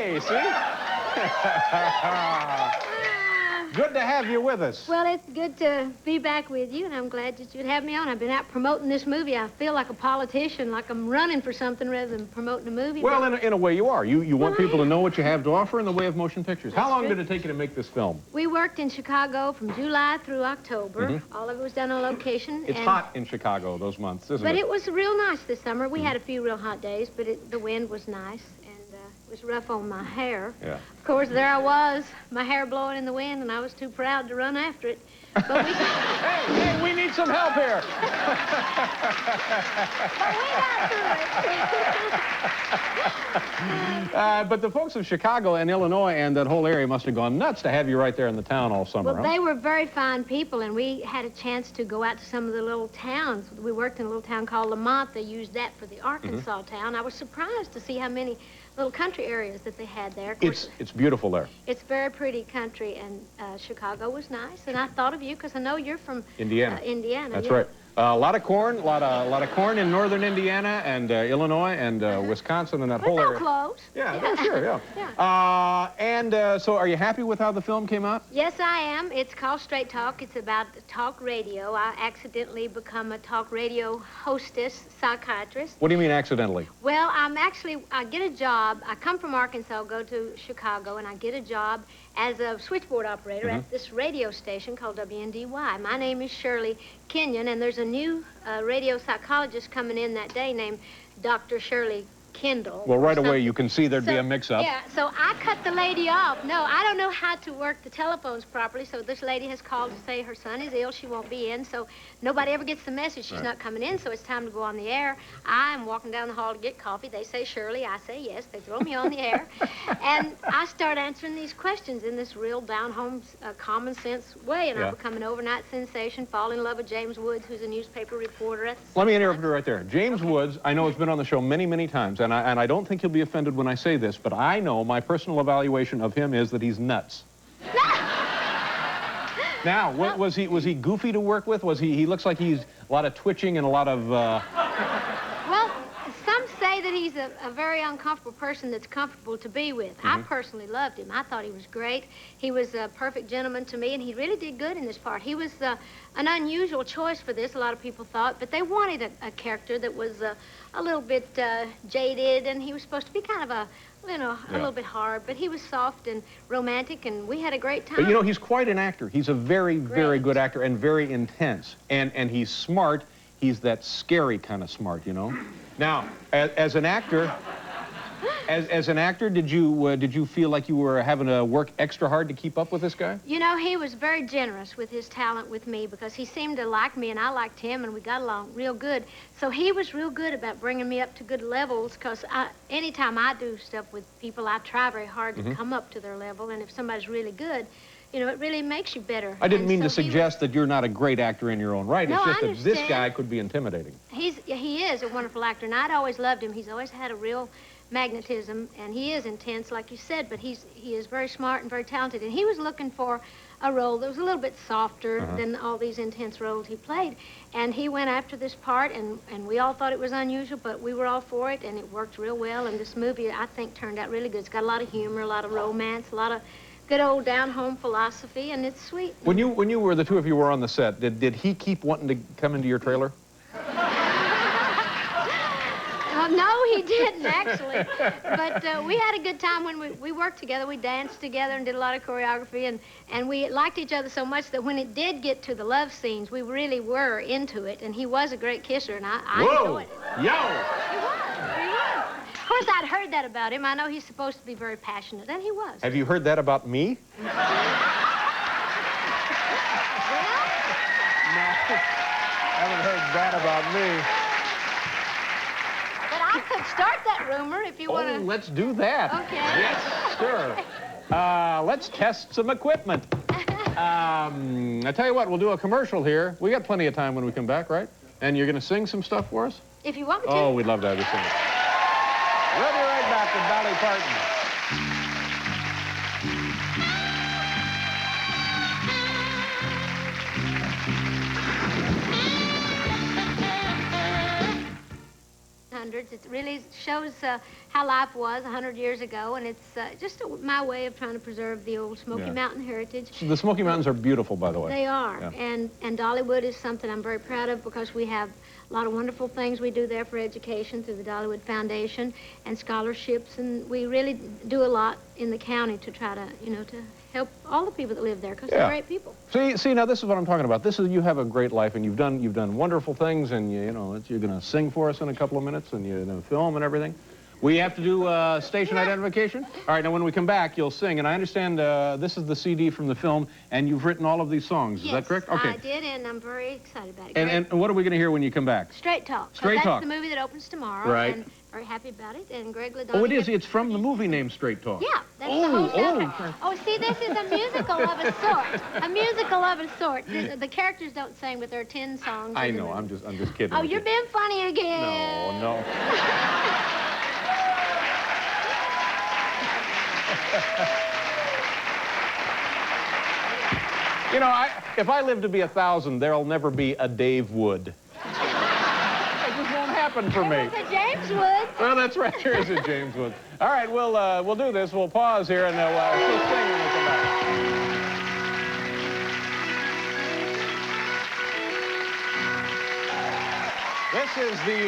Hey, see? Good to have you with us. Well, it's good to be back with you, and I'm glad that you'd have me on. I've been out promoting this movie. I feel like a politician, like I'm running for something rather than promoting a movie. Well, in a way you are. You want people to know what you have to offer in the way of motion pictures. How long true. did it take you to make this film? We worked in Chicago from July through October. All of it was done on location. It's hot in Chicago those months, isn't it? But it was real nice this summer. We had a few real hot days, but the wind was nice, and it was rough on my hair. Yeah. Of course, there I was, my hair blowing in the wind, and I was too proud to run after it. But we... hey, we need some help here. But the folks of Chicago and Illinois and that whole area must have gone nuts to have you right there in the town all summer. Well, they were very fine people, and we had a chance to go out to some of the little towns. We worked in a little town called Lamont. They used that for the Arkansas town. I was surprised to see how many little country areas that they had there. Of course, it's beautiful there. It's very pretty country, and Chicago was nice. And I thought of you because I know you're from Indiana. Indiana. That's right. A lot of corn, a lot of corn in northern Indiana and Illinois and Wisconsin and that whole area. Close. Yeah, yeah. Sure, yeah. So are you happy with how the film came out? Yes, I am. It's called Straight Talk. It's about talk radio. I accidentally become a talk radio hostess, psychiatrist. What do you mean accidentally? Well, I get a job. I come from Arkansas, go to Chicago, and I get a job as a switchboard operator at this radio station called WNDY. My name is Shirley Kenyon, and there's a new radio psychologist coming in that day named Dr. Shirley Kendall. Well, right away you can see there'd be a mix-up. Yeah, so I cut the lady off. No, I don't know how to work the telephones properly, so this lady has called to say her son is ill, she won't be in, so nobody ever gets the message she's not coming in, so it's time to go on the air. I'm walking down the hall to get coffee. They say Shirley, I say yes. They throw me on the air, and I start answering these questions in this real down-home, common sense way, and I become an overnight sensation, fall in love with James Woods, who's a newspaper reporter at the Let me interrupt you right there. James Woods, I know, has been on the show many, many times, and I don't think he'll be offended when I say this, but I know my personal evaluation of him is that he's nuts. Now, was he goofy to work with? He looks like he's a lot of twitching and a lot of... Well, some say that he's a very uncomfortable person that's comfortable to be with. I personally loved him. I thought he was great. He was a perfect gentleman to me, and he really did good in this part. He was an unusual choice for this, a lot of people thought, but they wanted a character that was a little bit jaded, and he was supposed to be kind of a little bit hard, but he was soft and romantic, and we had a great time. But, you know, he's quite an actor. He's a very, very good actor and very intense, and he's smart. He's that scary kind of smart, you know? Now, as an actor, did you feel like you were having to work extra hard to keep up with this guy? You know, he was very generous with his talent with me because he seemed to like me and I liked him, and we got along real good. So he was real good about bringing me up to good levels because anytime I do stuff with people, I try very hard to come up to their level, and if somebody's really good, you know, it really makes you better. I didn't mean to suggest that you're not a great actor in your own right. No, it's just that this guy could be intimidating. He is a wonderful actor, and I'd always loved him. He's always had a real magnetism, and he is intense, like you said, but he is very smart and very talented. And he was looking for a role that was a little bit softer than all these intense roles he played. And he went after this part, and we all thought it was unusual, but we were all for it, and it worked real well. And this movie, I think, turned out really good. It's got a lot of humor, a lot of romance, a lot of good old down-home philosophy, and it's sweet. When the two of you were on the set, did he keep wanting to come into your trailer? No, he didn't, actually. But we had a good time when we worked together. We danced together and did a lot of choreography, and we liked each other so much that when it did get to the love scenes, we really were into it, and he was a great kisser, and I enjoyed it. Yo! He was. Of course, I'd heard that about him. I know he's supposed to be very passionate, and he was. Have you heard that about me? Well, No, haven't heard that about me. but I could start that rumor if you want to. Oh, let's do that. Okay. Yes, sure. Let's test some equipment. I tell you what, we'll do a commercial here. We got plenty of time when we come back, right? And you're going to sing some stuff for us? If you want me to. Oh, we'd love to have you sing it. We'll be right back with Dolly Parton. 1800s. It really shows how life was 100 years ago, and it's just my way of trying to preserve the old Smoky Mountain heritage. So the Smoky Mountains are beautiful, by the way. They are, and Dollywood is something I'm very proud of because we have a lot of wonderful things we do there for education through the Dollywood Foundation and scholarships, and we really do a lot in the county to try to, you know, to help all the people that live there because they're great people. See, now this is what I'm talking about. This is, you have a great life, and you've done wonderful things, and you know, you're going to sing for us in a couple of minutes, and you're going to film and everything. We have to do station identification. All right, now when we come back, you'll sing, and I understand this is the CD from the film, and you've written all of these songs. Is that correct? Okay. I did, and I'm very excited about it. And what are we going to hear when you come back? Straight Talk. Straight Talk. That's the movie that opens tomorrow. Right. And very happy about it. And Greg Ladonna. Oh, it is. It's from the movie named Straight Talk. Yeah. That's the whole soundtrack. Oh, see, this is a musical of a sort. A musical of a sort. The characters don't sing, but there are 10 songs. I know. I'm just kidding. Oh, you're being funny again. No. You know, if I live to be 1,000, there'll never be a Dave Wood. It just won't happen for me. It's a James Wood. Well, that's right. Here is a James Wood. All right, we'll do this. We'll pause here and we'll sing when we come back. This is the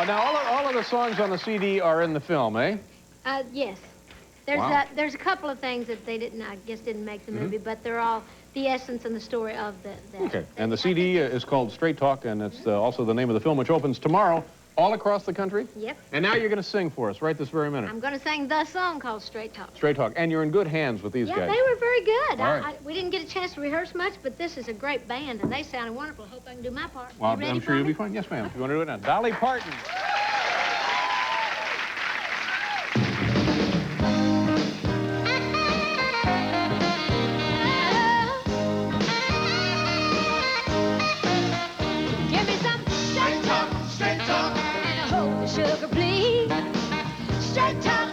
now all of the songs on the CD are in the film, eh? Yes. There's a couple of things that they didn't make the movie, but they're all the essence and the story of that. Okay, and the CD is called Straight Talk, and it's also the name of the film, which opens tomorrow all across the country. Yep. And now you're going to sing for us right this very minute. I'm going to sing the song called Straight Talk. Straight Talk, and you're in good hands with these guys. Yeah, they were very good. All right. We didn't get a chance to rehearse much, but this is a great band, and they sounded wonderful. Hope I can do my part. Well, You ready I'm for sure you'll me? be fine. Yes, ma'am. If you want to do it now. Dolly Parton. Give me some straight talk, and a whole sugar, please. Straight talk,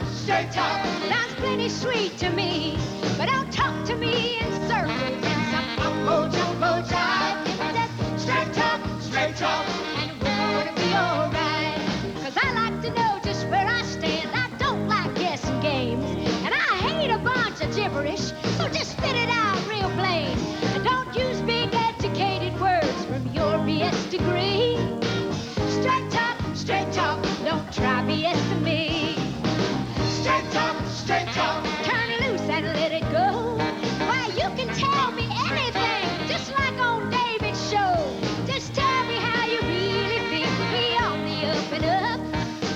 sounds plenty sweet to me, but don't talk to me in circles and some jumbo jive. Give me that straight talk, and we're gonna be alright. 'Cause I like to know just where I stand. I don't like guessing games, and I hate a bunch of gibberish. So just spit it out real plain, and don't use big educated words from your BS degree. Straight talk, don't try BSing me. Straight talk, turn it loose and let it go. Why, you can tell me anything, just like on David's show. Just tell me how you really feel. Be on the up and up,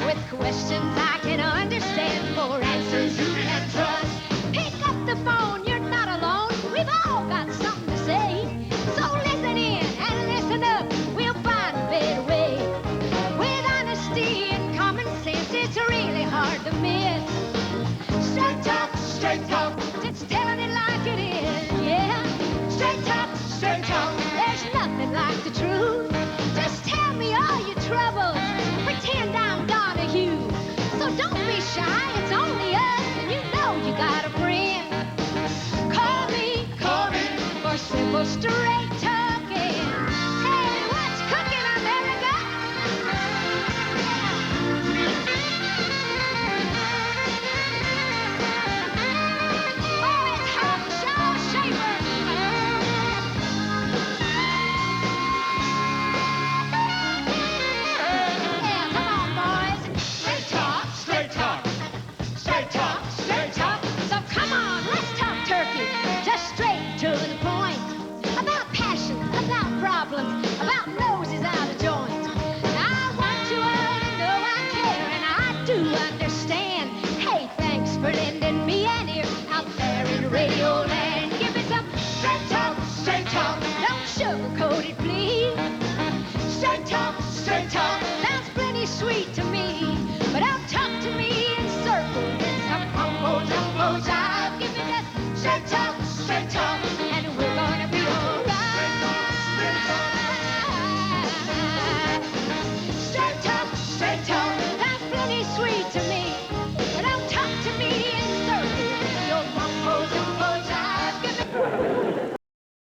with questions I can understand, for answers you can trust. Pick up the phone, you're not alone. We've all got something to say. So listen in and listen up, we'll find a better way. With honesty and common sense, it's really hard to miss. Straight talk, it's telling it like it is, yeah. Straight talk, there's nothing like the truth. Just tell me all your troubles, pretend I'm Donahue. So don't be shy, it's only us, and you know you got a friend. Call me, for simple straight